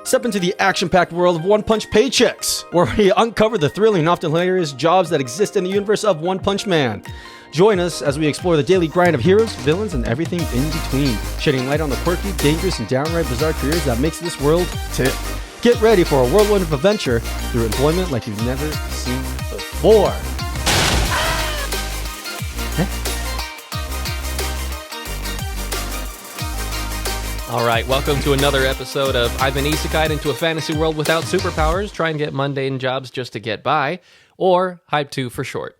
Step into the action-packed world of One Punch Paychecks, where we uncover the thrilling and often hilarious jobs that exist in the universe of One Punch Man. Join us as we explore the daily grind of heroes, villains, and everything in between, shedding light on the quirky, dangerous, and downright bizarre careers that makes this world tick. Get ready for a whirlwind of adventure through employment like you've never seen before. All right, welcome to another episode of I've been Isekai'd into a fantasy world without superpowers, try and get mundane jobs just to get by, or HypeTo for short.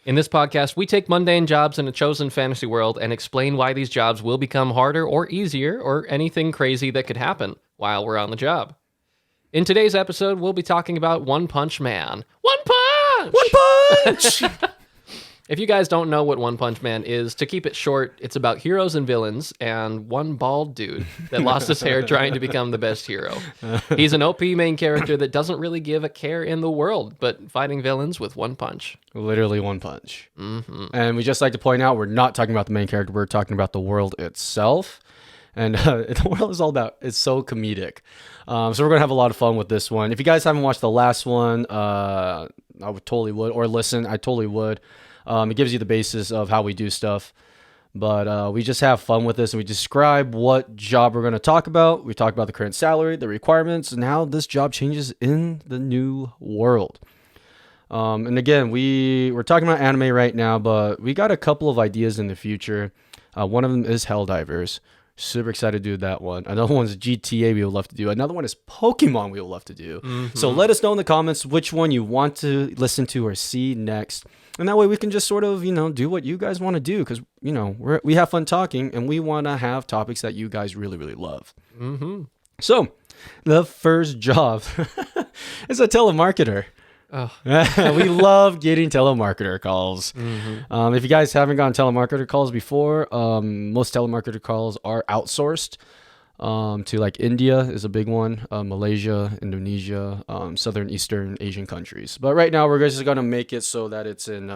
In this podcast, we take mundane jobs in a chosen fantasy world and explain why these jobs will become harder or easier or anything crazy that could happen while we're on the job. In today's episode, we'll be talking about One Punch Man. One Punch! One Punch! If you guys don't know what One Punch Man is, to keep it short, it's about heroes and villains and one bald dude that lost his hair trying to become the best hero. He's an OP main character that doesn't really give a care in the world, but fighting villains with one punch. Literally one punch. Mm-hmm. And we just like to point out, we're not talking about the main character, we're talking about the world itself. And the world is all about, it's so comedic. So we're going to have a lot of fun with this one. If you guys haven't watched the last one, I totally would, or listen, I totally would. It gives you the basis of how we do stuff, but we just have fun with this and we describe what job we're going to talk about. We talk about the current salary, the requirements, and how this job changes in the new world. And again, we're talking about anime right now, but we got a couple of ideas in the future. One of them is Helldivers. Super excited to do that one. Another one's GTA we would love to do. Another one is Pokemon we would love to do. Mm-hmm. So let us know in the comments which one you want to listen to or see next. And that way we can just sort of, do what you guys want to do. Because, we have fun talking and we want to have topics that you guys really, really love. Mm-hmm. So the first job is a telemarketer. Oh. We love getting telemarketer calls. Mm-hmm. If you guys haven't gotten telemarketer calls before, most telemarketer calls are outsourced to like India is a big one, Malaysia, Indonesia, southern Eastern Asian countries. But right now we're just going to make it so that it's in,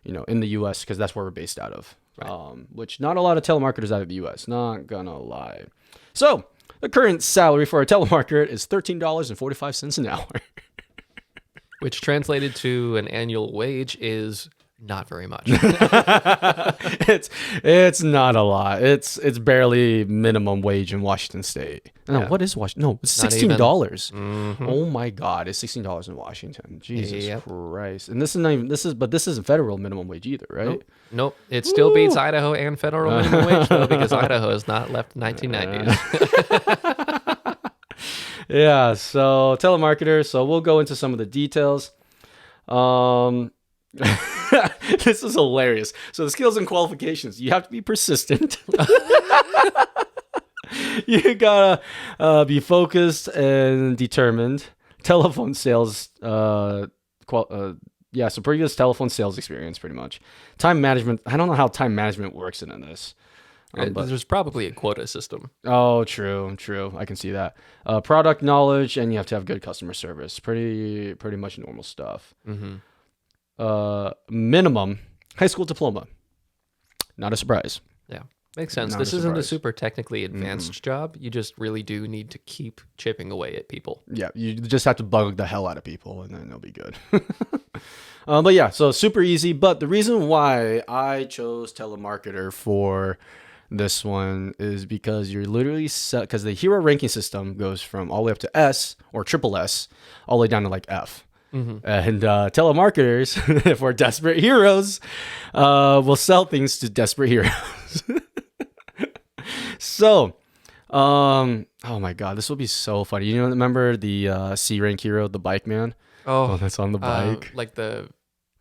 in the U.S. because that's where we're based out of. Right. Which not a lot of telemarketers out of the U.S. Not gonna lie. So the current salary for a telemarketer is $13.45 an hour. Which translated to an annual wage is not very much. It's not a lot. It's barely minimum wage in Washington State. No, Yeah. What is Washington? No, it's $16. Mm-hmm. Oh my God, it's $16 in Washington. Jesus Yep. Christ. And this isn't federal minimum wage either, right? Nope. It still beats Idaho and federal minimum wage though, because Idaho has not left 1990s. Yeah, so telemarketer. So we'll go into some of the details. This is hilarious. So the skills and qualifications. You have to be persistent. You gotta be focused and determined. Telephone sales. So previous telephone sales experience, pretty much. Time management. I don't know how time management works in this. But there's probably a quota system. Oh, true. I can see that. Product knowledge, and you have to have good customer service. Pretty much normal stuff. Mm-hmm. Minimum high school diploma. Not a surprise. Yeah, makes sense. Not This a isn't a surprise. super technically advanced job. You just really do need to keep chipping away at people. Yeah, you just have to bug the hell out of people, and then they'll be good. But yeah, so super easy. But the reason why I chose telemarketer for this one is because you're literally because the hero ranking system goes from all the way up to S or triple S all the way down to like F. Mm-hmm. And telemarketers, if we're desperate heroes, will sell things to desperate heroes. So, oh my God, this will be so funny. You remember the C rank hero, the bike man? Oh, That's on the bike. like the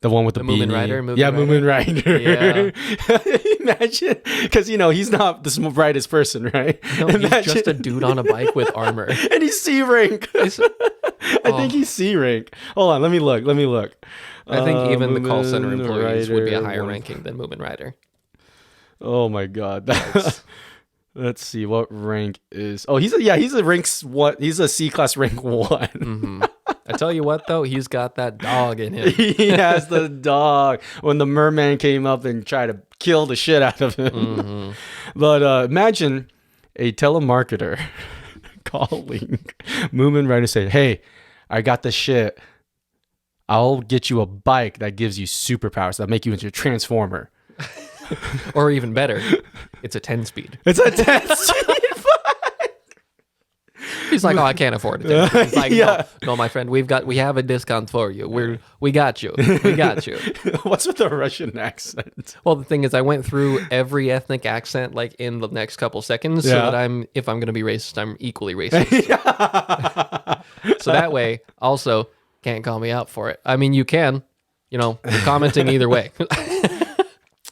one with the Moomin beanie. Rider? Moomin Rider. Yeah. Imagine, because he's not the brightest person, right? No, he's just a dude on a bike with armor. And he's C rank. I think he's C rank. Hold on, let me look. I think even the call Moomin center employees would be a Rider, higher ranking than Moomin Rider. Oh my God. Let's see what rank is. Oh, he's a rank what? He's a C class rank 1. Mm-hmm. I tell you what, though, he's got that dog in him. He has the dog. When the merman came up and tried to kill the shit out of him. Mm-hmm. But imagine a telemarketer calling Moomin right and say, hey, I got the shit. I'll get you a bike that gives you superpowers that make you into a transformer. Or even better, it's a 10-speed. It's a 10-speed. He's like, oh, I can't afford it. He's like, no, my friend, we have a discount for you. We got you. We got you. What's with the Russian accent? Well, the thing is, I went through every ethnic accent like in the next couple seconds, so that if I'm going to be racist, I'm equally racist. So that way, also, can't call me out for it. I mean, you can, you're commenting either way.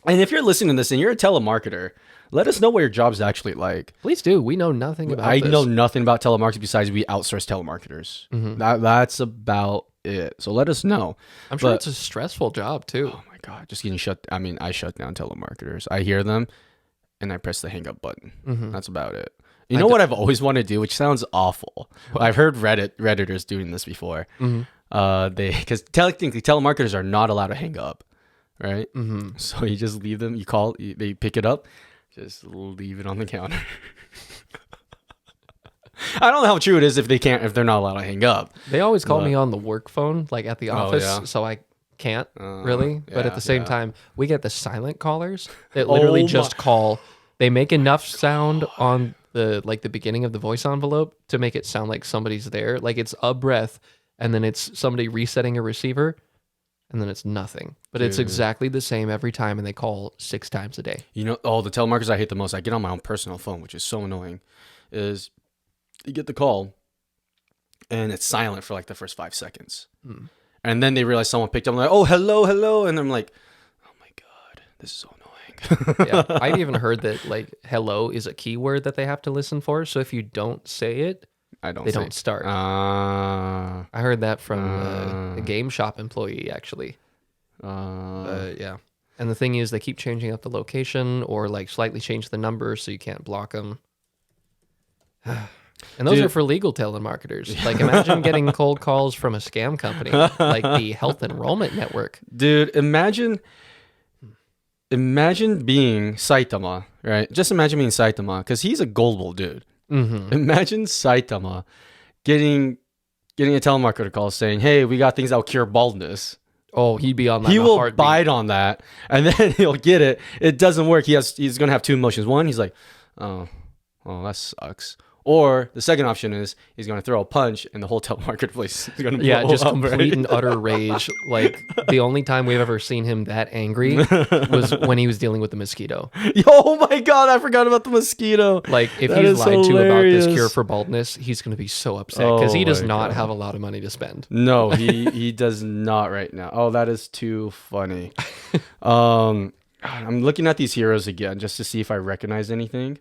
And if you're listening to this and you're a telemarketer, let us know what your job's actually like. Please do. We know nothing about I this. know nothing about telemarketers besides we outsource telemarketers. That's about it. So let us know. I'm sure it's a stressful job too. Oh my God. Just getting shut. I mean, I shut down telemarketers. I hear them and I press the hang up button. That's about it. You know what I've always wanted to do, which sounds awful. I've heard Redditors doing this before. Because technically telemarketers are not allowed to hang up. Right? So you just leave them, you call, they pick it up, just leave it on the counter. I don't know how true it is if they're not allowed to hang up. They always call me on the work phone, like at the office, so I can't really. But at the same time, we get the silent callers that literally just call. They make enough sound on the beginning of the voice envelope to make it sound like somebody's there. Like it's a breath, and then it's somebody resetting a receiver. And then it's nothing. But it's exactly the same every time, and they call 6 times a day. The telemarketers I hate the most, I get on my own personal phone, which is so annoying, is you get the call, and it's silent for like the first 5 seconds. And then they realize someone picked up, and they're like, oh, hello, hello. And I'm like, oh my God, this is so annoying. Yeah, I've even heard that like hello is a keyword that they have to listen for. So if you don't say it, they don't start. I heard that from a game shop employee, actually. Yeah. And the thing is, they keep changing up the location or like slightly change the number so you can't block them. And those are for legal telemarketers. Like, imagine getting cold calls from a scam company, like the Health Enrollment Network. Dude, imagine being Saitama, right? Just imagine being Saitama, because he's a gullible dude. Imagine Saitama getting a telemarketer call saying, hey, we got things that will cure baldness. Oh, he'd be on that. He will bite on that, and then he'll get it. It doesn't work. He's going to have 2 emotions. One, he's like, oh, that sucks. Or the second option is he's going to throw a punch and the whole telemarketer place is going to blow just up, complete right? and utter rage. Like the only time we've ever seen him that angry was when he was dealing with the mosquito. Oh my God, I forgot about the mosquito. Like if he's lied to about this cure for baldness, he's going to be so upset because he does not have a lot of money to spend. No, he does not right now. Oh, that is too funny. I'm looking at these heroes again just to see if I recognize anything.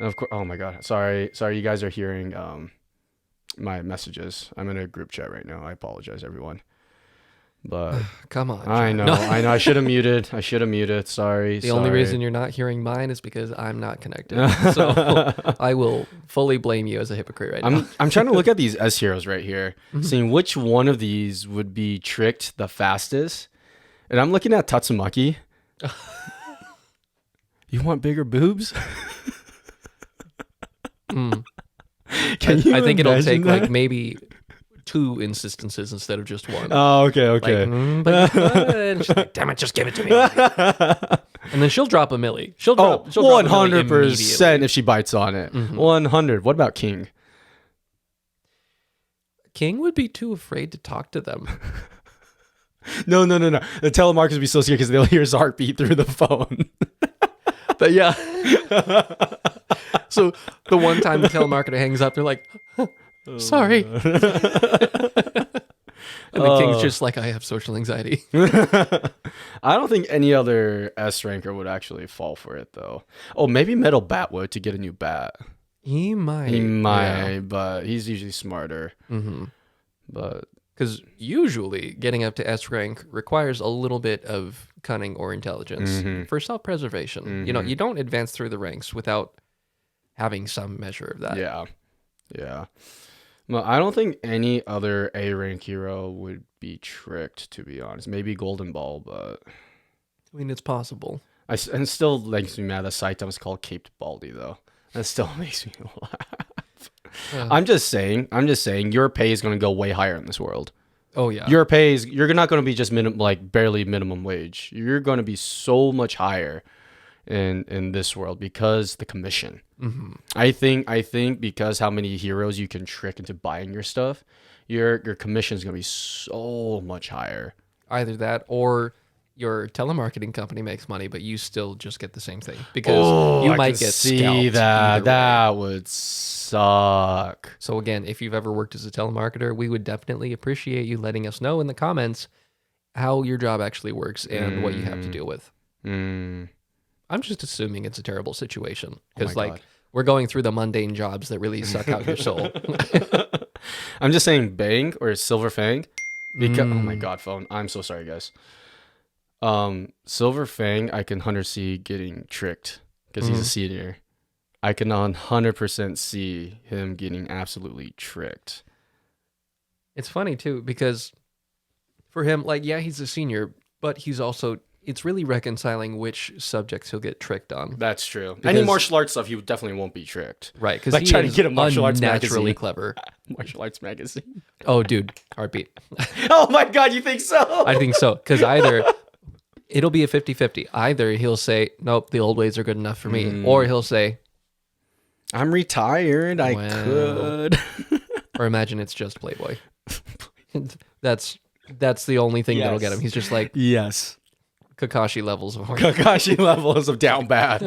And of course, oh my God, sorry, you guys are hearing my messages. I'm in a group chat right now. I apologize, everyone. But come on, I know. I should have muted. Sorry. The only reason you're not hearing mine is because I'm not connected. So I will fully blame you as a hypocrite right now. I'm trying to look at these S heroes right here, seeing which one of these would be tricked the fastest. And I'm looking at Tatsumaki. You want bigger boobs? I think it'll take like maybe 2 instances instead of just 1. Oh, okay. And she's like, damn it, just give it to me. And then she'll drop a milli. She'll drop 100% if she bites on it. 100. What about King? King would be too afraid to talk to them. No. The telemarketers would be so scared because they'll hear his heartbeat through the phone. But yeah. So the one time the telemarketer hangs up, they're like, sorry. And the King's just like, I have social anxiety. I don't think any other S ranker would actually fall for it, though. Oh, maybe Metal Bat would to get a new bat. He might. Yeah. But he's usually smarter. But because usually getting up to S rank requires a little bit of cunning or intelligence for self-preservation. You don't advance through the ranks without having some measure of that. Yeah. Well, I don't think any other A rank hero would be tricked, to be honest. Maybe Golden Ball, but I mean, it's possible. And it still makes me mad that Saitama's called Caped Baldy, though. That still makes me laugh. I'm just saying, your pay is going to go way higher in this world. Oh yeah. You're not going to be just barely minimum wage. You're going to be so much higher in this world because the commission. Mm-hmm. I think because how many heroes you can trick into buying your stuff, your commission is going to be so much higher. Either that or your telemarketing company makes money, but you still just get the same thing because you might get scalped. That would suck. So again, if you've ever worked as a telemarketer, we would definitely appreciate you letting us know in the comments how your job actually works and what you have to deal with. I'm just assuming it's a terrible situation because God. we're going through the mundane jobs that really suck out your soul. I'm just saying Bang or Silver Fang because oh my God, phone. I'm so sorry, guys. Silver Fang, I can 100% see getting tricked because he's a senior. I can 100% see him getting absolutely tricked. It's funny too because for him, he's a senior, but he's also it's really reconciling which subjects he'll get tricked on. That's true. Any martial arts stuff, he definitely won't be tricked. Right, because like he trying is to get a martial arts unnaturally magazine. clever. Martial arts magazine. Oh, dude, heartbeat. Oh my God, you think so? I think so, because either it'll be a 50-50. Either he'll say, nope, the old ways are good enough for me, or he'll say, I'm retired. I could. Or imagine it's just Playboy. That's the only thing that'll get him. He's just like, yes. Kakashi levels of horny. Kakashi levels of down bad.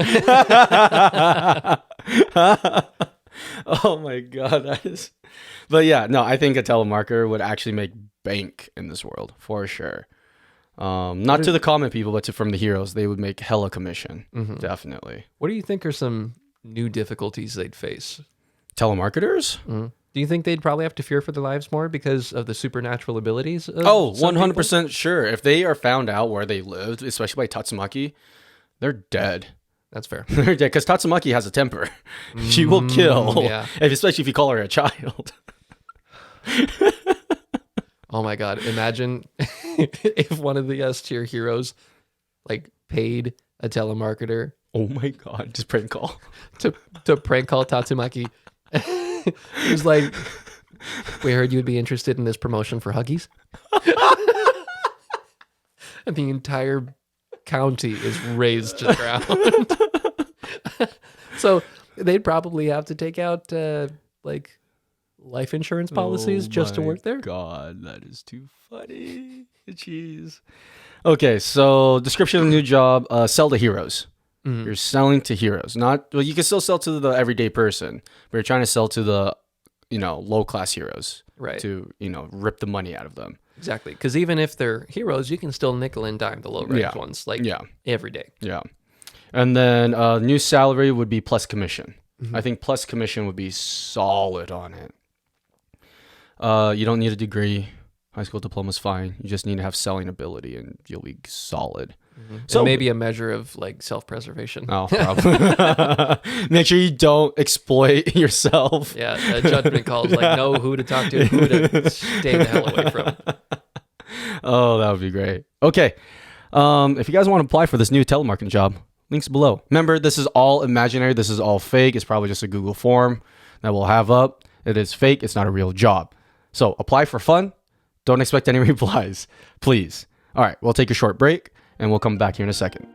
Oh my God, that is. But yeah, no, I think a telemarketer would actually make bank in this world for sure. Not to the common people, but from the heroes, they would make hella commission. Definitely. What do you think are some new difficulties they'd face? Telemarketers? Do you think they'd probably have to fear for their lives more because of the supernatural abilities? Of 100% sure. If they are found out where they lived, especially by Tatsumaki, they're dead. That's fair. They're dead because Tatsumaki has a temper. She will kill, yeah. especially if you call her a child. Oh my God. Imagine if one of the S tier heroes paid a telemarketer. Oh my God, just prank call. to prank call Tatsumaki. He was like, we heard you'd be interested in this promotion for Huggies. And the entire county is razed to the ground. So they'd probably have to take out life insurance policies just to work there. God, that is too funny. Jeez. Okay, so description of the new job: sell to heroes. You're selling to heroes. You can still sell to the everyday person, but you're trying to sell to the, low class heroes, right? To rip the money out of them. Exactly, because even if they're heroes, you can still nickel and dime the low ranked ones, every day. Yeah, and then new salary would be plus commission. I think plus commission would be solid on it. You don't need a degree. High school diploma's fine. You just need to have selling ability, and you'll be solid. So and maybe a measure of self-preservation. Oh, probably. Make sure you don't exploit yourself. Yeah, a judgment call is know who to talk to, who to stay the hell away from. Oh, that would be great. Okay, if you guys want to apply for this new telemarketing job, links below. Remember, this is all imaginary. This is all fake. It's probably just a Google form that we'll have up. It is fake. It's not a real job. So apply for fun. Don't expect any replies, please. All right, we'll take a short break, and we'll come back here in a second.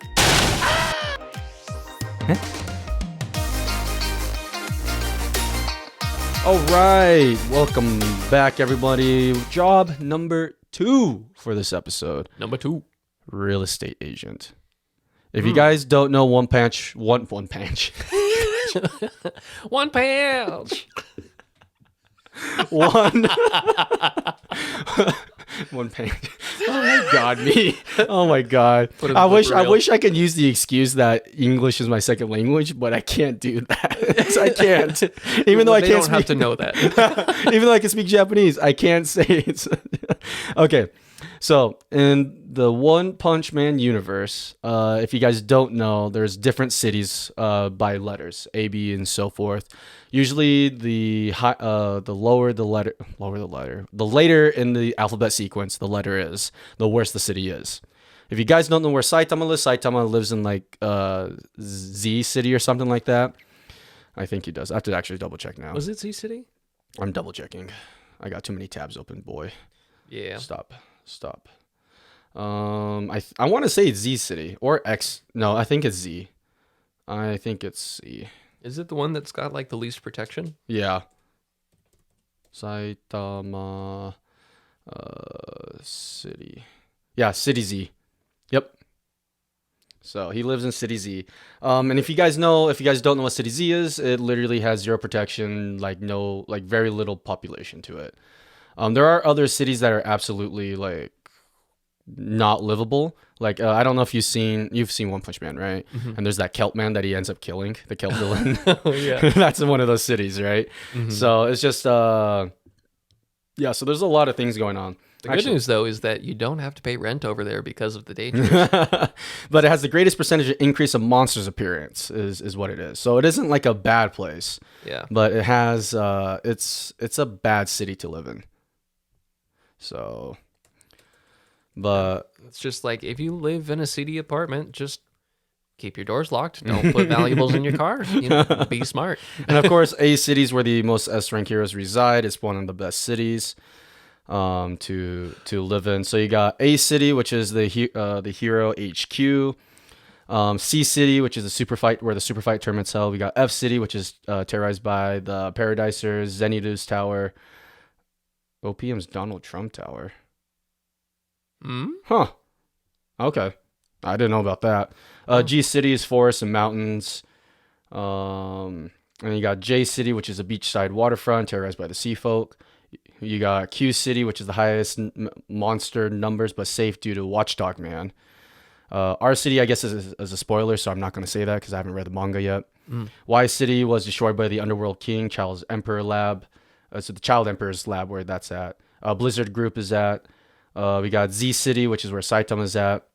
All right, welcome back, everybody. Job number 2 for this episode. Number 2. Real estate agent. If you guys don't know one page. One page. One page. Oh my God, me. Oh my God. I wish I could use the excuse that English is my second language, but I can't do that. I can't. Even though I can't don't have to know that. Even though I can speak Japanese, I can't say it. Okay. So in the One Punch Man universe, if you guys don't know, there's different cities by letters, A, B, and so forth. Usually the later in the alphabet sequence the letter is, the worse the city is. If you guys don't know where Saitama lives in Z city or something like that. I think he does. I have to actually double check now. Was it Z City? I'm double checking. I got too many tabs open, boy. Yeah. Stop. I want to say it's Z City or X. No, I think it's Z. I think it's Z. Is it the one that's got like the least protection? Yeah. Saitama City. Yeah, City Z. Yep. So he lives in City Z. And if you guys don't know what City Z is, it literally has zero protection, like very little population to it. There are other cities that are absolutely like not livable. Like I don't know if you've seen One Punch Man, right? Mm-hmm. And there's that Kelp man that he ends up killing, the Kelp villain. Oh yeah. That's in one of those cities, right? Mm-hmm. So it's just so there's a lot of things going on. The good news, though, is that you don't have to pay rent over there because of the dangers. But it has the greatest percentage of increase of monsters appearance is what it is. So it isn't like a bad place. Yeah. But it has it's a bad city to live in. So, but It's just like if you live in a city apartment, just keep your doors locked. Don't put valuables in your car. Be smart. And of course, A City is where the most S rank heroes reside. It's one of the best cities to live in. So you got A City, which is the hero HQ. C City, which is the super fight where the super fight tournament's held. We got F City, which is terrorized by the Paradisers, Zenitsu's Tower, OPM's Donald Trump Tower. Huh. Okay. I didn't know about that. G City is forests and mountains. And you got J City, which is a beachside waterfront terrorized by the sea folk. You got Q City, which is the highest monster numbers but safe due to Watchdog Man. R City, I guess, is a spoiler, so I'm not going to say that because I haven't read the manga yet. Y City was destroyed by the Underworld King, Child's Emperor Lab. So the Child Emperor's lab, where that's at. Blizzard Group is at. We got Z City, which is where Saitama is at.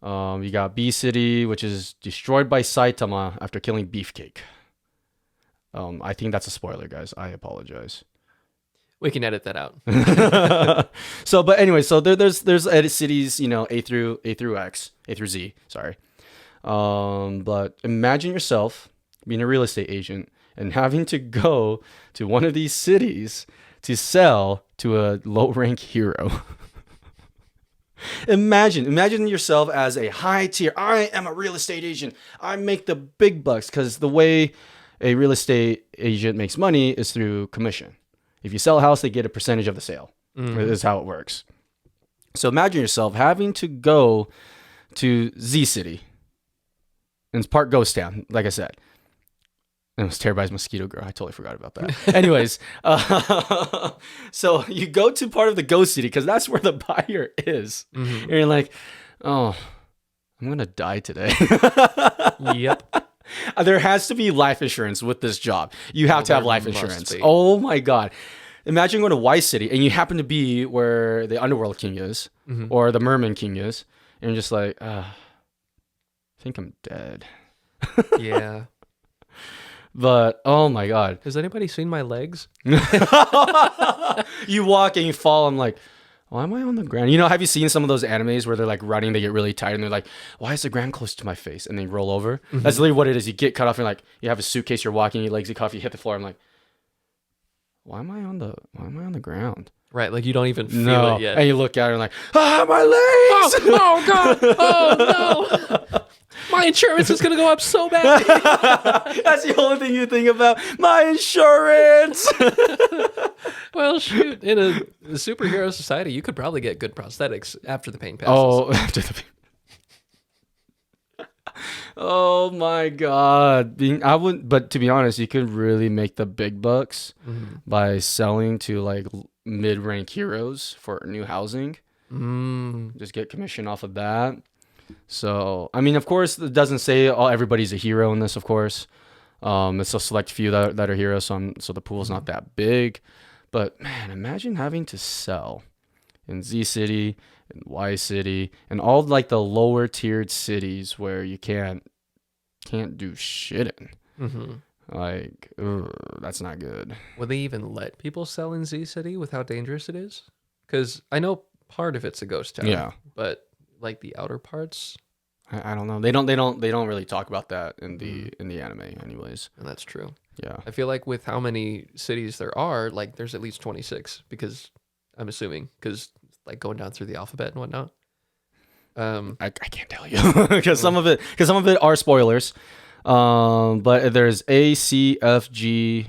We got B City, which is destroyed by Saitama after killing Beefcake. I think that's a spoiler, guys. I apologize. We can edit that out. But anyway, so there's edit cities, A through Z, sorry. But imagine yourself being a real estate agent and having to go to one of these cities to sell to a low rank hero. Imagine yourself as a high tier. I am a real estate agent. I make the big bucks because the way a real estate agent makes money is through commission. If you sell a house, they get a percentage of the sale. This is how it works. So imagine yourself having to go to Z City. And it's part ghost town, like I said. And it was terrorized mosquito girl. I totally forgot about that. Anyways, so you go to part of the ghost city because that's where the buyer is. And you're like, oh, I'm going to die today. Yep. There has to be life insurance with this job. You have to have life insurance. Oh my God. Imagine going to Y City and you happen to be where the Underworld King is or the Merman King is. And you're just like, I think I'm dead. Yeah. But, oh my God. Has anybody seen my legs? You walk and you fall. I'm like, why am I on the ground? Have you seen some of those animes where they're like running, they get really tired and they're like, why is the ground close to my face? And they roll over. That's literally what it is. You get cut off and like, you have a suitcase, you're walking, your legs get cut off, you hit the floor. I'm like, why am I on the ground? Right, like you don't even feel it yet. And you look at it and like, my legs! Oh God! Oh no! My insurance is gonna go up so bad. That's the only thing you think about. My insurance. Well, shoot, in a superhero society, you could probably get good prosthetics after the pain passes. Oh, after the pain. Oh my God. But to be honest, you could really make the big bucks by selling to like mid-rank heroes for new housing. Just get commission off of that. So, I mean, of course, it doesn't say everybody's a hero in this, of course. It's a select few that are heroes, so the pool's not that big. But man, imagine having to sell in Z City, in Y City, and all like the lower tiered cities where you can't do shit in. Like, that's not good. Would they even let people sell in Z City with how dangerous it is? Because I know part of it's a ghost town. Yeah. But like the outer parts, I don't know. They don't really talk about that in the anime, anyways. And that's true. Yeah. I feel like with how many cities there are, like there's at least 26 because I'm assuming because like going down through the alphabet and whatnot. I can't tell you because some of it are spoilers. But there's A, C, F, G,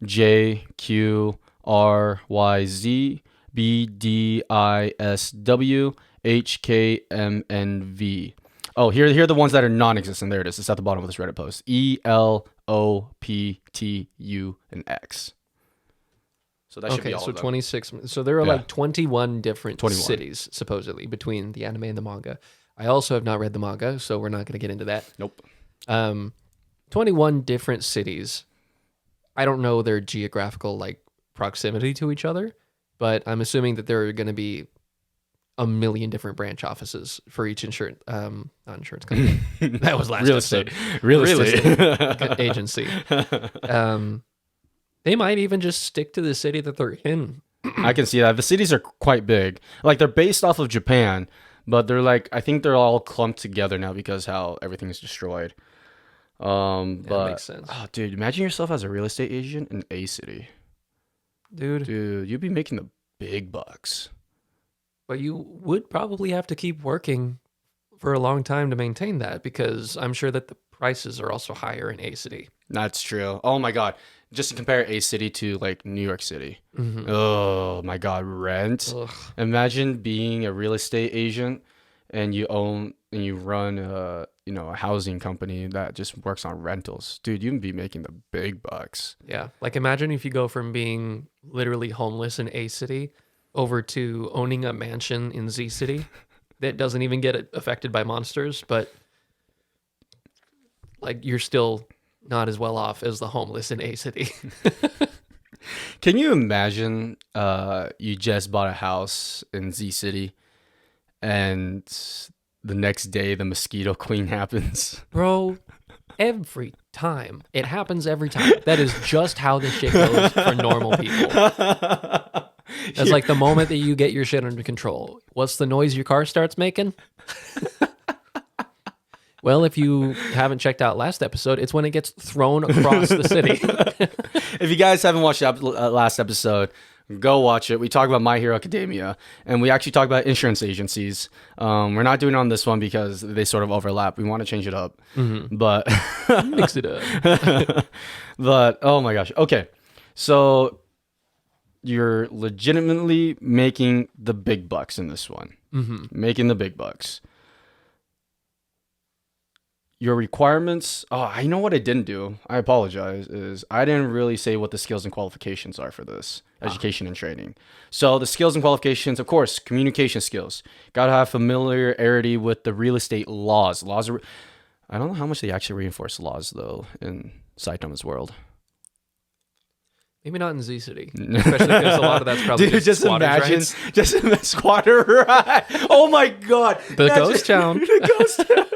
J, Q, R, Y, Z, B, D, I, S, W, H, K, M, N, V. Oh, here are the ones that are non-existent. There it is. It's at the bottom of this Reddit post. E, L, O, P, T, U, and X. So that should be all so of them. 26. So there are like 21 different 21. cities, supposedly, between the anime and the manga. I also have not read the manga, so we're not going to get into that. Nope. 21 different cities. I don't know their geographical like proximity to each other, but I'm assuming that there are going to be a million different branch offices for each not insurance company. That was last Real episode. estate. Real estate. Agency. They might even just stick to the city that they're in. I can see that. The cities are quite big. Like, they're based off of Japan, but they're like, I think they're all clumped together now because how everything is destroyed. But that makes sense. Oh, dude, imagine yourself as a real estate agent in a city. Dude, You'd be making the big bucks. but you would probably have to keep working for a long time to maintain that because I'm sure that the prices are also higher in a city. That's true. Oh my God. Just to compare a city to like New York City. Mm-hmm. Oh my God. Rent. Ugh. Imagine being a real estate agent and you run a housing company that just works on rentals. Dude, you'd be making the big bucks. Yeah. Like imagine if you go from being literally homeless in A city over to owning a mansion in Z city that doesn't even get affected by monsters, but like you're still not as well off as the homeless in A city. Can you imagine you just bought a house in Z City and the next day the mosquito queen happens? Bro, every time. It happens every time. That is just how this shit goes for normal people. That's like the moment that you get your shit under control. What's the noise your car starts making? Well, if you haven't checked out last episode, it's when it gets thrown across the city. If you guys haven't watched the last episode, go watch it. We talk about My Hero Academia, and we actually talk about insurance agencies. We're not doing it on this one because they sort of overlap. We want to change it up, but Mix it up. but oh my gosh. Okay, so you're legitimately making the big bucks in this one. Making the big bucks. Your requirements, I know what I didn't do. I apologize, is I didn't really say what the skills and qualifications are for this education and training. So the skills and qualifications, of course, communication skills. Got to have familiarity with the real estate laws. I don't know how much they actually reinforce laws, though, in Saitama's world. Maybe not in Z City, especially because a lot of that's probably Dude, just squatters' imagine, rights. just imagine squatter right. Oh my God. The ghost town. The ghost town.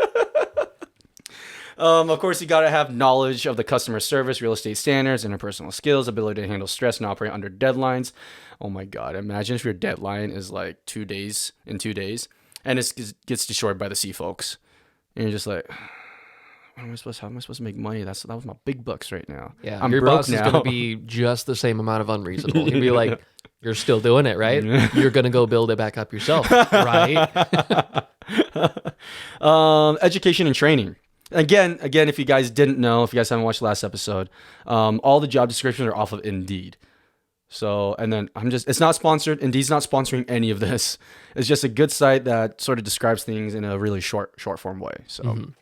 Of course, you got to have knowledge of the customer service, real estate standards, interpersonal skills, ability to handle stress and operate under deadlines. Oh my God. Imagine if your deadline is like 2 days, and it gets destroyed by the sea folks. And you're just like, how am I supposed to make money? That was my big bucks right now. Yeah, I'm your broke boss is now. going to be just the same amount of unreasonable. He'd be like, you're still doing it, right? You're going to go build it back up yourself, right? Education and training. Again, if you guys didn't know, if you guys haven't watched the last episode, all the job descriptions are off of Indeed. So, and then it's not sponsored. Indeed's not sponsoring any of this. It's just a good site that sort of describes things in a really short form way. So,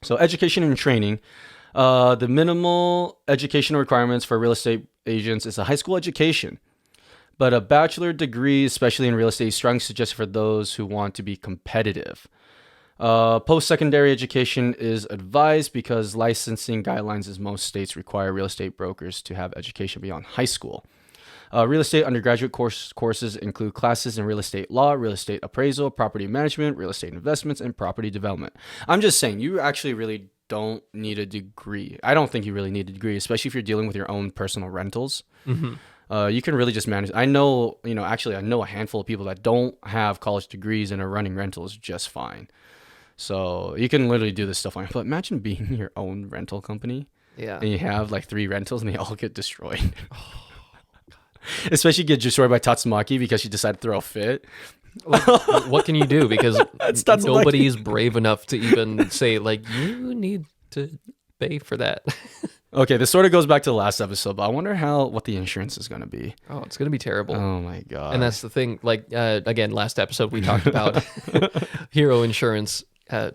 So education and training. The minimal educational requirements for real estate agents is a high school education, but a bachelor degree, especially in real estate, is strongly suggested for those who want to be competitive. Post-secondary education is advised because licensing guidelines in most states require real estate brokers to have education beyond high school. Real estate undergraduate courses include classes in real estate law, real estate appraisal, property management, real estate investments, and property development. I'm just saying, you actually really don't need a degree. I don't think you really need a degree, especially if you're dealing with your own personal rentals. You can really just manage. I know a handful of people that don't have college degrees and are running rentals just fine. So you can literally do this stuff on. But imagine being your own rental company Yeah. and you have like 3 rentals and they all get destroyed. Especially get destroyed by Tatsumaki because she decided to throw a fit. What can you do? Because It's Tatsumaki. nobody is brave enough to even say, like, you need to pay for that. Okay, this sort of goes back to the last episode, but I wonder what the insurance is going to be. Oh, it's going to be terrible. Oh my god. And that's the thing. Like, again, last episode we talked about hero insurance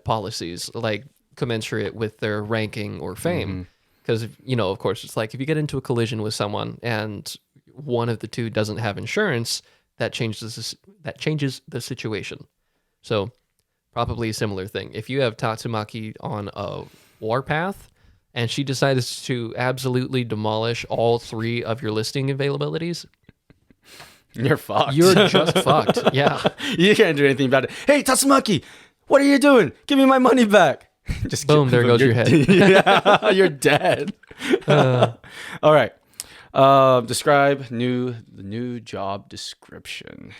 policies, like commensurate with their ranking or fame. Because, of course, it's like if you get into a collision with someone and one of the two doesn't have insurance, that changes the situation. So probably a similar thing. If you have Tatsumaki on a warpath and she decides to absolutely demolish all 3 of your listing availabilities, You're fucked. you're just fucked. Yeah. You can't do anything about it. Hey, Tatsumaki, what are you doing? Give me my money back. Just Boom, there goes your head. Yeah, you're dead. All right. Describe the new job description.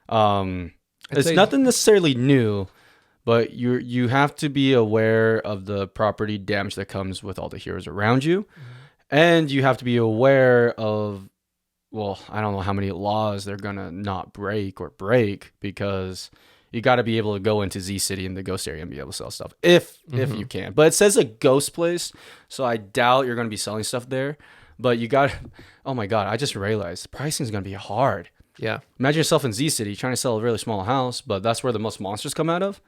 It's say- nothing necessarily new, but you have to be aware of the property damage that comes with all the heroes around you, and you have to be aware of, well, I don't know how many laws they're gonna not break because you got to be able to go into Z City in the ghost area and be able to sell stuff if you can. But it says a ghost place, so I doubt you're gonna be selling stuff there. But you got, oh my god, I just realized pricing is gonna be hard. Yeah. Imagine yourself in Z City trying to sell a really small house, but that's where the most monsters come out of.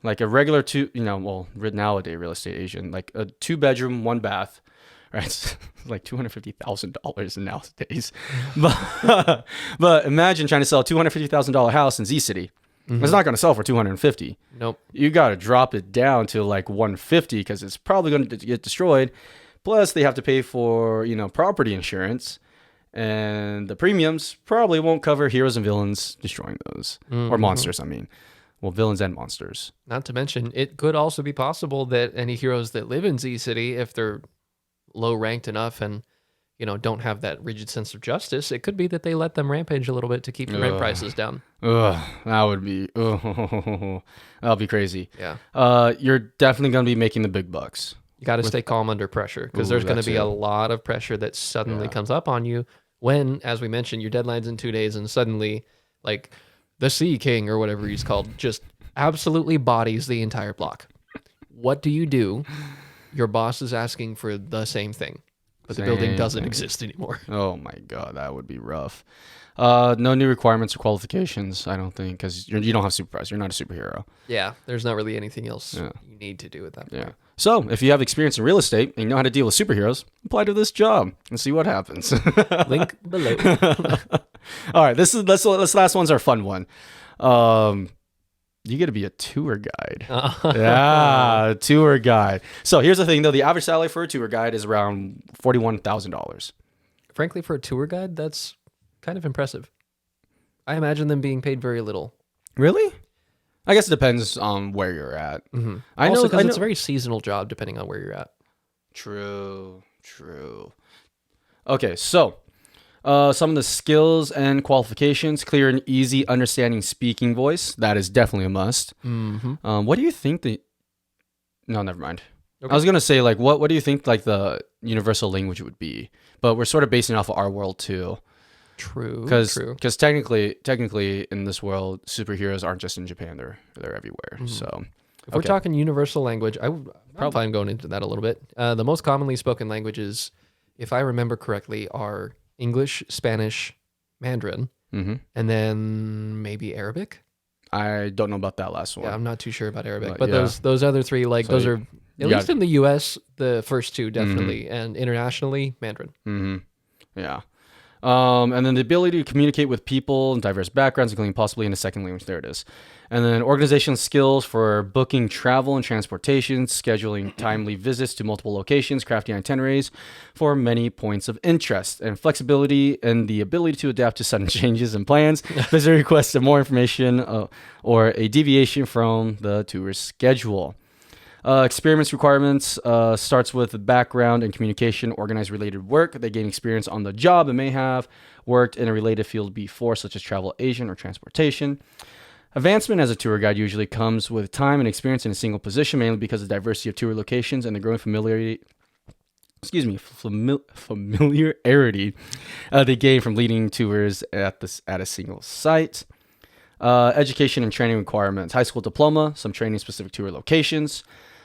Like a regular nowadays real estate agent, like a 2-bedroom, 1 bath, right? It's like $250,000 nowadays. But imagine trying to sell a $250,000 house in Z City. It's not going to sell for 250. Nope. You got to drop it down to like 150 because it's probably going to get destroyed. Plus, they have to pay for property insurance, and the premiums probably won't cover heroes and villains destroying those or monsters. I mean, well, villains and monsters. Not to mention, it could also be possible that any heroes that live in Z City, if they're low ranked enough and don't have that rigid sense of justice, it could be that they let them rampage a little bit to keep the rent prices down. That would be that'll be crazy. Yeah. You're definitely gonna be making the big bucks. You got to stay calm under pressure because there's going to be a lot of pressure that suddenly comes up on you when, as we mentioned, your deadline's in 2 days and suddenly, like, the Sea King or whatever he's called just absolutely bodies the entire block. What do? Your boss is asking for the same thing, but the building doesn't exist anymore. Oh my god, that would be rough. No new requirements or qualifications, I don't think, because you don't have superpowers. You're not a superhero. Yeah, there's not really anything else you need to do at that point. Yeah. So if you have experience in real estate and you know how to deal with superheroes, apply to this job and see what happens. Link below. All right, this last one's our fun one. You get to be a tour guide. Yeah, tour guide. So here's the thing, though. The average salary for a tour guide is around $41,000. Frankly, for a tour guide, that's kind of impressive. I imagine them being paid very little. Really? I guess it depends on where you're at. I know because it's a very seasonal job depending on where you're at. True. Okay, so some of the skills and qualifications: clear and easy understanding speaking voice. That is definitely a must. What do you think No, never mind. Okay. I was gonna say, like, what do you think like the universal language would be? But we're sort of basing it off of our world too. True. Because technically in this world, superheroes aren't just in Japan; they're everywhere. So if we're talking universal language, I'm probably going into that a little bit. The most commonly spoken languages, if I remember correctly, are English, Spanish, Mandarin, and then maybe Arabic. I don't know about that last one. Yeah, I'm not too sure about Arabic, but those other 3, like, so those are at least in the U.S. the first 2 definitely, and internationally Mandarin. Yeah. And then the ability to communicate with people in diverse backgrounds, including possibly in a second language. There it is. And then organizational skills for booking travel and transportation, scheduling timely visits to multiple locations, crafting itineraries for many points of interest, and flexibility and the ability to adapt to sudden changes in plans, visitor requests, and more information or a deviation from the tour's schedule. Experience requirements starts with background in communication, organized related work. They gain experience on the job and may have worked in a related field before, such as travel agent or transportation. Advancement as a tour guide usually comes with time and experience in a single position, mainly because of the diversity of tour locations and the growing familiarity they gain from leading tours at a single site. Education and training requirements: high school diploma, some training specific tour locations.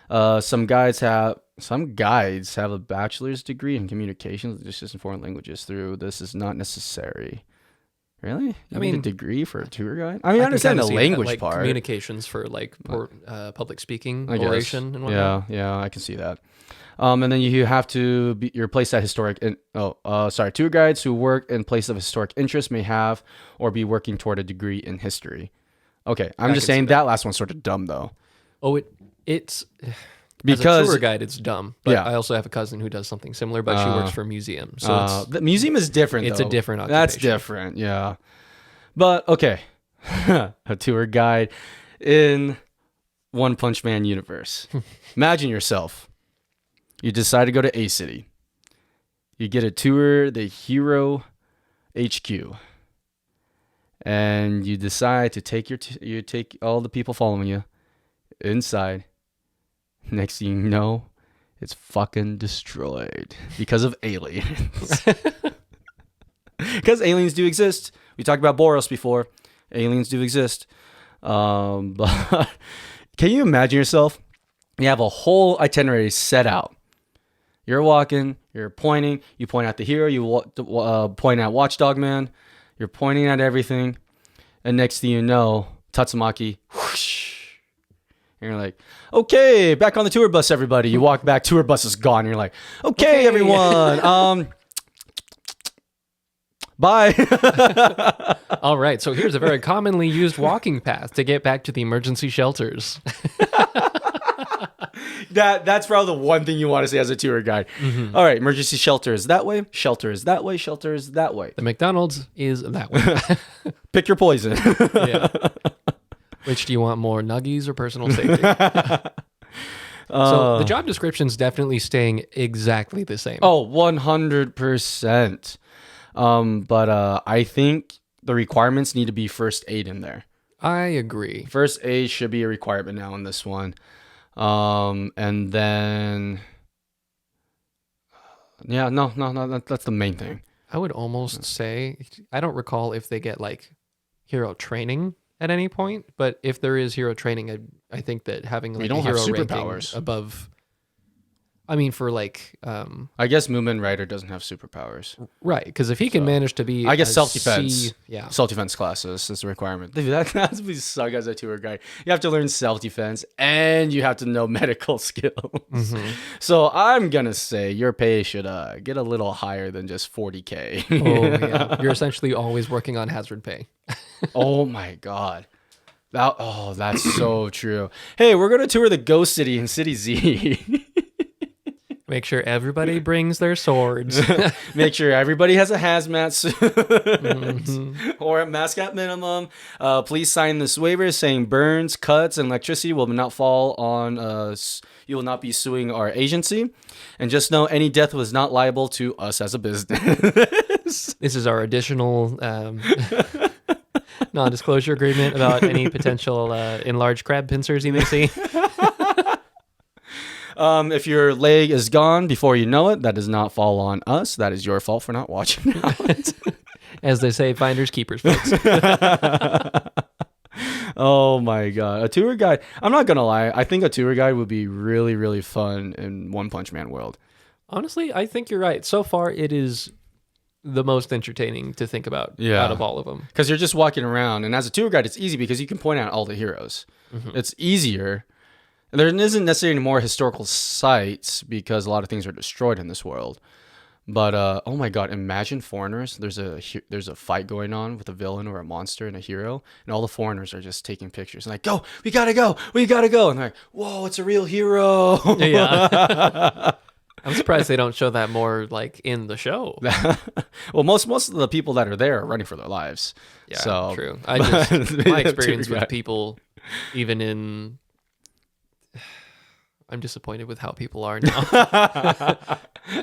Some guides have a bachelor's degree in communications, just in foreign languages. Through this is not necessary. Really? You need a degree for a tour guide? I mean, I understand the language part. Communications for public speaking, oration, and whatnot. Yeah, I can see that. And then you have to be your place at historic. Tour guides who work in place of historic interest may have or be working toward a degree in history. Okay, I'm just saying that last one's sort of dumb though. Oh, it's because as a tour guide, it's dumb. But I also have a cousin who does something similar, but she works for a museum. So the museum is different. It's though. a different occupation. That's different. Yeah, but okay, a tour guide in One Punch Man universe. Imagine yourself. You decide to go to A City. You get a tour the Hero HQ, and you decide to take you take all the people following you inside. Next thing you know, it's fucking destroyed because of aliens. Because aliens do exist. We talked about Boros before. Aliens do exist. But can you imagine yourself? You have a whole itinerary set out. You're walking, you're pointing, you point at the hero, you point at Watchdog Man, you're pointing at everything, and next thing you know, Tatsumaki, whoosh, and you're like, okay, back on the tour bus, everybody. You walk back, tour bus is gone, and you're like, okay. Everyone, bye. All right, so here's a very commonly used walking path to get back to the emergency shelters. That's probably the one thing you want to say as a tour guide. Mm-hmm. All right, emergency shelter is that way, shelter is that way, shelter is that way. The McDonald's is that way. Pick your poison. Yeah. Which do you want more, nuggies or personal safety? So the job description's definitely staying exactly the same. Oh, 100%. But I think the requirements need to be first aid in there. I agree. First aid should be a requirement now in this one. And then, that's the main thing. I would almost say, I don't recall if they get like hero training at any point, but if there is hero training, I think that having like a hero ranking above, I mean, for like, I guess Moomin Rider doesn't have superpowers, right? Because if he can manage to be, I guess self-defense, yeah, self-defense classes is a requirement. Dude, that's be suck as a tour guide. You have to learn self-defense and you have to know medical skills. Mm-hmm. So I'm gonna say your pay should get a little higher than just 40K. Oh yeah, you're essentially always working on hazard pay. Oh my god. That's so true. Hey, we're gonna tour the Ghost City in City Z. Make sure everybody brings their swords. Make sure everybody has a hazmat suit or a mask at minimum. Please sign this waiver saying burns, cuts, and electricity will not fall on us. You will not be suing our agency. And just know any death was not liable to us as a business. This is our additional non-disclosure agreement about any potential enlarged crab pincers you may see. If your leg is gone before you know it, that does not fall on us. That is your fault for not watching out. As they say, finders keepers, folks. Oh my god. A tour guide. I'm not going to lie. I think a tour guide would be really, really fun in One Punch Man world. Honestly, I think you're right. So far, it is the most entertaining to think about out of all of them. Because you're just walking around. And as a tour guide, it's easy because you can point out all the heroes. Mm-hmm. It's easier. There isn't necessarily more historical sites because a lot of things are destroyed in this world. But oh my god, imagine foreigners. There's a fight going on with a villain or a monster and a hero, and all the foreigners are just taking pictures and like, go, we gotta go, and they're like, whoa, it's a real hero. Yeah. I'm surprised they don't show that more like in the show. Well, most of the people that are there are running for their lives. Yeah, so, true. My experience with people, even in. I'm disappointed with how people are now.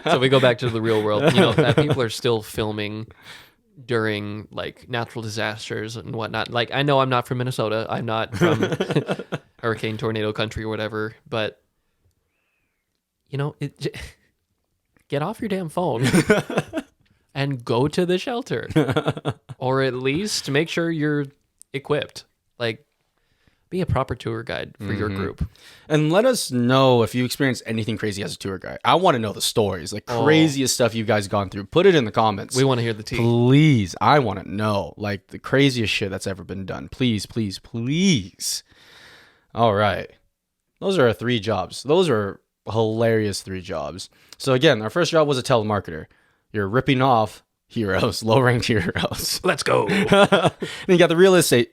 So we go back to the real world. That people are still filming during like natural disasters and whatnot. Like, I know I'm not from Minnesota. I'm not from hurricane, tornado country or whatever, but you know, get off your damn phone and go to the shelter, or at least make sure you're equipped. Like, be a proper tour guide for your group. And let us know if you experience anything crazy as a tour guide. I want to know the stories, like craziest stuff you guys gone through. Put it in the comments. We want to hear the tea. Please. I want to know like the craziest shit that's ever been done. Please, please, please. All right. Those are our 3 jobs. Those are hilarious 3 jobs. So again, our first job was a telemarketer. You're ripping off heroes, low-ranked heroes. Let's go. Then you got the real estate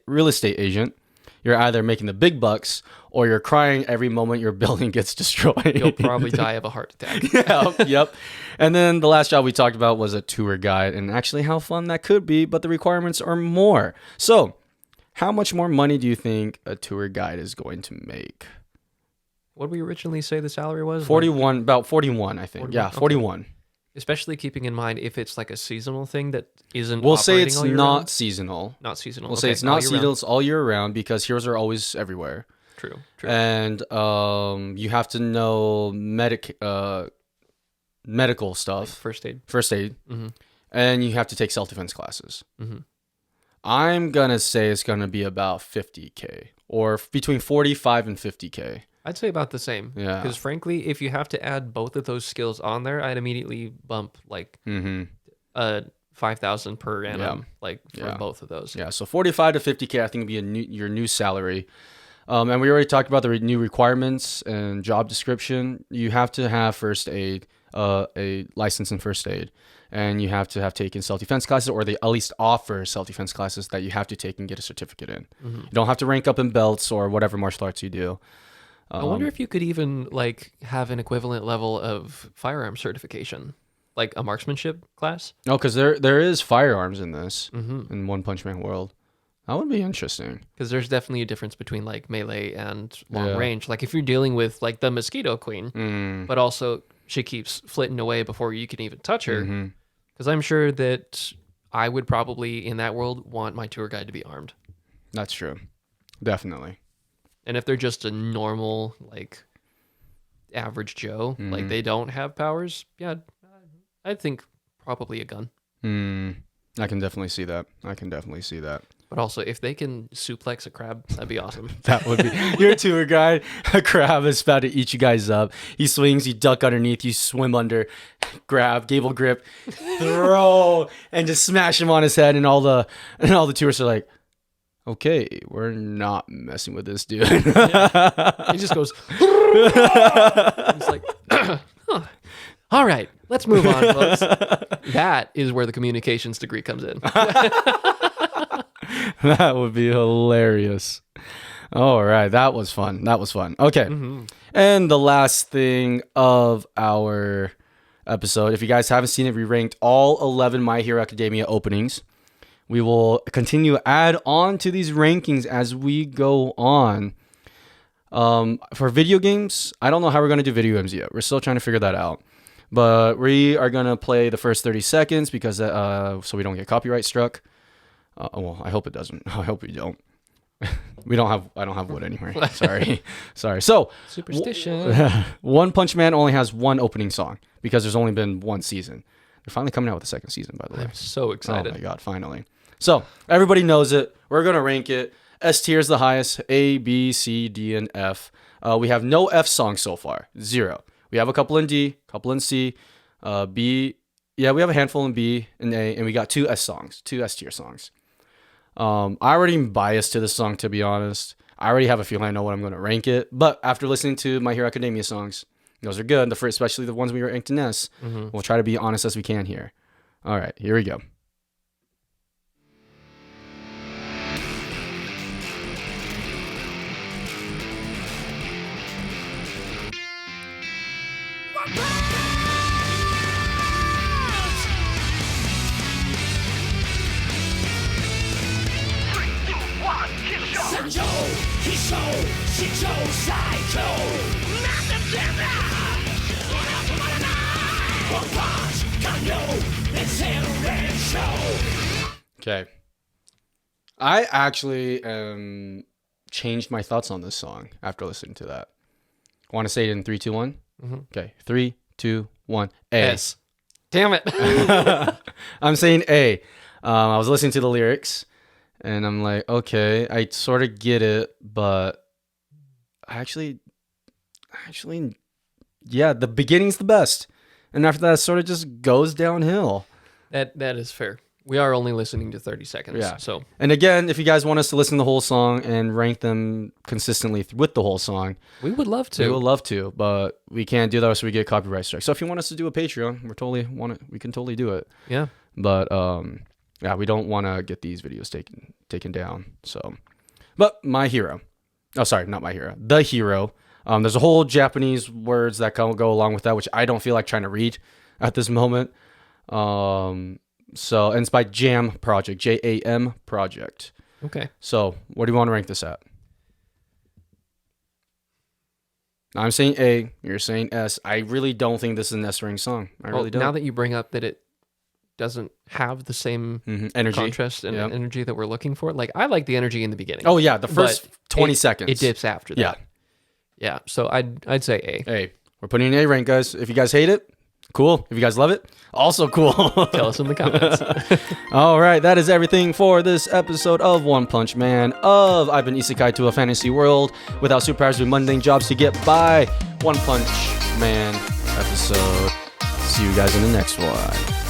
agent. You're either making the big bucks or you're crying every moment your building gets destroyed. You'll probably die of a heart attack. Yep. And then the last job we talked about was a tour guide, and actually how fun that could be, but the requirements are more. So how much more money do you think a tour guide is going to make? What did we originally say the salary was? 41, about 41, I think. 41? Yeah, 41. Okay. Especially keeping in mind if it's like a seasonal thing that isn't. We'll say operating it's all year not round. seasonal. Not seasonal. We'll say it's not seasonal. It's all year round because heroes are always everywhere. True. And you have to know medical stuff. First aid. Mm-hmm. And you have to take self-defense classes. Mm-hmm. I'm going to say it's going to be about 50K or between 45 and 50K. I'd say about the same. Yeah. Because frankly, if you have to add both of those skills on there, I'd immediately bump like 5,000 per annum, like for both of those. Yeah. So 45 to 50K, I think would be your new salary. And we already talked about the new requirements and job description. You have to have first aid, a license in first aid, and you have to have taken self-defense classes, or they at least offer self-defense classes that you have to take and get a certificate in. Mm-hmm. You don't have to rank up in belts or whatever martial arts you do. I wonder if you could even like have an equivalent level of firearm certification, like a marksmanship class. Oh, because there is firearms in this in One Punch Man world. That would be interesting. Because there's definitely a difference between like melee and long range. Like if you're dealing with like the Mosquito Queen, but also she keeps flitting away before you can even touch her. Because I'm sure that I would probably in that world want my tour guide to be armed. That's true. Definitely. And if they're just a normal, like, average Joe, like they don't have powers, yeah, I think probably a gun. I can definitely see that. But also, if they can suplex a crab, that'd be awesome. That would be your tour guide. A crab is about to eat you guys up. He swings, you duck underneath, you swim under, grab, gable grip, throw, and just smash him on his head. And all the tourists are like, okay, we're not messing with this dude. He just goes, it's like, huh. All right, let's move on, folks. That is where the communications degree comes in. That would be hilarious. All right, that was fun. Okay. And the last thing of our episode, if you guys haven't seen it, we ranked all 11 My Hero Academia openings. We will continue to add on to these rankings as we go on. For video games, I don't know how we're going to do video games yet. We're still trying to figure that out. But we are going to play the first 30 seconds because so we don't get copyright struck. Well, I hope it doesn't. I hope we don't. I don't have wood anymore. Sorry. So, Superstition. One Punch Man only has one opening song because there's only been one season. They're finally coming out with a second season, by the way. I'm so excited. Oh my God, finally. So everybody knows it. We're going to rank it. S tier is the highest. A, B, C, D, and F. We have no F songs so far. 0. We have a couple in D, couple in C. B, yeah, we have a handful in B and A, and we got 2 S songs, 2 S tier songs. I already am biased to this song, to be honest. I already have a feeling I know what I'm going to rank it. But after listening to My Hero Academia songs, those are good. Especially the ones we ranked in S. We'll try to be honest as we can here. All right, here we go. Okay. I actually changed my thoughts on this song after listening to that. Want to say it in 3, 2, 1? Mm-hmm. Okay. 3, 2, 1. A. S. Damn it. I'm saying A. I was listening to the lyrics, and I'm like, okay, I sort of get it, but actually, yeah, the beginning's the best, and after that, it sort of just goes downhill. That is fair. We are only listening to 30 seconds. Yeah. So, And again, if you guys want us to listen to the whole song and rank them consistently with the whole song, we would love to. we would love to, but we can't do that, so we get copyright strike. So if you want us to do a Patreon, we can totally do it. Yeah. But yeah, we don't want to get these videos taken down. So, but my hero. Oh, sorry, not my hero. The hero. There's a whole Japanese words that go along with that, which I don't feel like trying to read at this moment. So, and it's by Jam Project, JAM Project. Okay. So, what do you want to rank this at? I'm saying A. You're saying S. I really don't think this is an S rank song. I really don't. Now that you bring up that it doesn't have the same energy, contrast and energy that we're looking for, like I like the energy in the beginning. Oh yeah, the first 20 seconds. It dips after that. Yeah. Yeah. So I'd say A. A. We're putting an A rank, guys. If you guys hate it, cool. If you guys love it, also cool. Tell us in the comments. All right, that is everything for this episode of One Punch Man of I've been Isekai'd to a fantasy world without superpowers, doing mundane jobs to get by. One Punch Man episode. See you guys in the next one.